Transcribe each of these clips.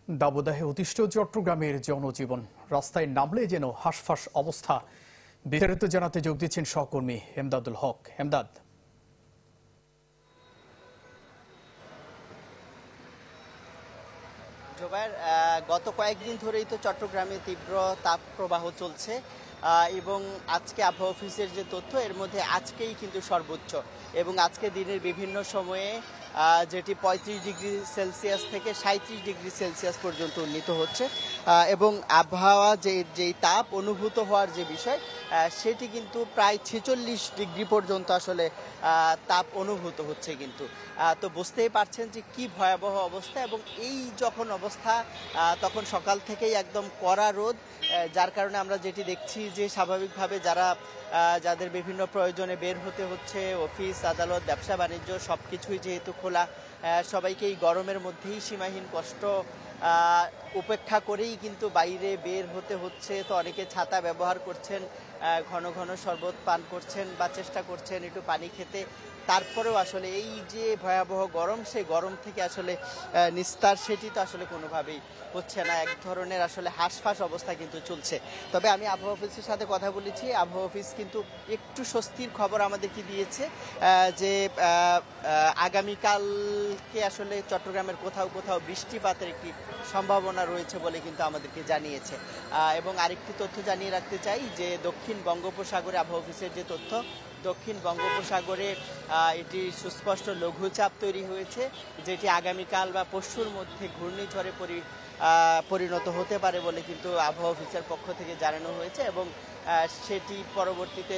দাবদাহে অতিষ্ঠ চট্টগ্রামের জনজীবন, রাস্তায় নামলে যেন হাঁসফাঁস অবস্থা। বিস্তারিত জানাতে যোগ দিচ্ছেন সহকর্মী এমদাদুল হক। এমদাদ, গত কয়েকদিন ধরেই তো চট্টগ্রামে তীব্র তাপপ্রবাহ চলছে এবং আজকে আবহাওয়া অফিসের যে তথ্য, এর মধ্যে আজকেই কিন্তু সর্বোচ্চ এবং আজকে দিনের বিভিন্ন সময়ে যেটি 35 ডিগ্রি সেলসিয়াস থেকে 37 ডিগ্রি সেলসিয়াস পর্যন্ত উন্নীত হচ্ছে এবং আবহাওয়া যেই তাপ অনুভূত হওয়ার যে বিষয়, সেটি কিন্তু প্রায় 46 ডিগ্রি পর্যন্ত আসলে তাপ অনুভূত হচ্ছে। কিন্তু তো বুঝতেই পারছেন যে কি ভয়াবহ অবস্থা। এবং এই যখন অবস্থা, তখন সকাল থেকেই একদম কড়া রোদ, যার কারণে আমরা যেটি দেখছি যে স্বাভাবিকভাবে যাদের বিভিন্ন প্রয়োজনে বের হতে হচ্ছে, অফিস আদালত ব্যবসা বাণিজ্য সব কিছুই যেহেতু খোলা, সবাইকে এই গরমের মধ্যেই সীমাহীন কষ্ট উপেক্ষা করেই কিন্তু বাইরে বের হতে হচ্ছে। তো অনেকে ছাতা ব্যবহার করছেন, ঘন ঘন শরবত পান করছেন বা চেষ্টা করছেন একটু পানি খেতে। তারপরেও আসলে এই যে ভয়াবহ গরম, সেই গরম থেকে আসলে নিস্তার সেটি তো আসলে কোনোভাবেই হচ্ছে না। এক ধরনের আসলে হাঁসফাঁস অবস্থা কিন্তু চলছে। তবে আমি আবহাওয়া অফিসের সাথে কথা বলেছি, আবহাওয়া অফিস কিন্তু একটু স্বস্তির খবর আমাদেরকে দিয়েছে যে আগামীকালকে আসলে চট্টগ্রামের কোথাও কোথাও বৃষ্টিপাতের একটি সম্ভাবনা রয়েছে বলে কিন্তু আমাদেরকে জানিয়েছে। এবং আরেকটি তথ্য জানিয়ে রাখতে চাই যে দক্ষিণ বঙ্গোপসাগরে আবহাওয়া অফিসের যে তথ্য, দক্ষিণ বঙ্গোপসাগরে এটি সুস্পষ্ট লঘুচাপ তৈরি হয়েছে, যেটি আগামীকাল বা পরশুর মধ্যে ঘূর্ণিঝড়ে পরিণত হতে পারে বলে কিন্তু আবহাওয়া অফিসের পক্ষ থেকে জানানো হয়েছে। এবং সেটি পরবর্তীতে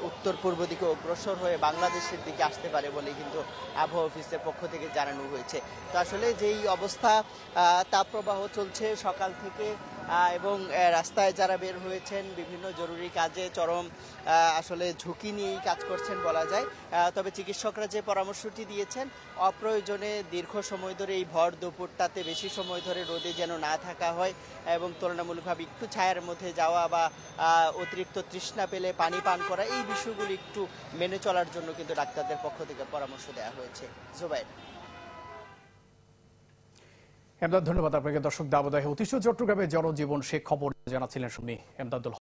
উত্তর পূর্ব দিকে অগ্রসর হয়ে বাংলাদেশের দিকে আসতে পারে বলে কিন্তু আবহাওয়া অফিসের পক্ষ থেকে জানানো হয়েছে। তো আসলে যেই অবস্থা, তাপপ্রবাহ চলছে সকাল থেকে এবং রাস্তায় যারা বের হয়েছেন বিভিন্ন জরুরি কাজে চরম আসলে ঝুঁকি নিয়েই কাজ করছেন বলা যায়। তবে চিকিৎসকরা যে পরামর্শটি দিয়েছেন, অপ্রয়োজনে দীর্ঘ সময় ধরে এই ভর দুপুরটাতে বেশি সময় ধরে রোদে যেন না থাকা হয় এবং তুলনামূলকভাবে একটু ছায়ার মধ্যে যাওয়া বা অতিরিক্ত তৃষ্ণা পেলে পানি পান করা, এই বিষয়গুলি একটু মেনে চলার জন্য কিন্তু ডাক্তারদের পক্ষ থেকে পরামর্শ দেওয়া হয়েছে। জুবাইর। এমদাদ, ধন্যবাদ আপনাকে। দর্শক, দাবদাহে অতিষ্ঠ চট্টগ্রামের জনজীবন, সে খবর জানাচ্ছিলেন এমদাদুল হক।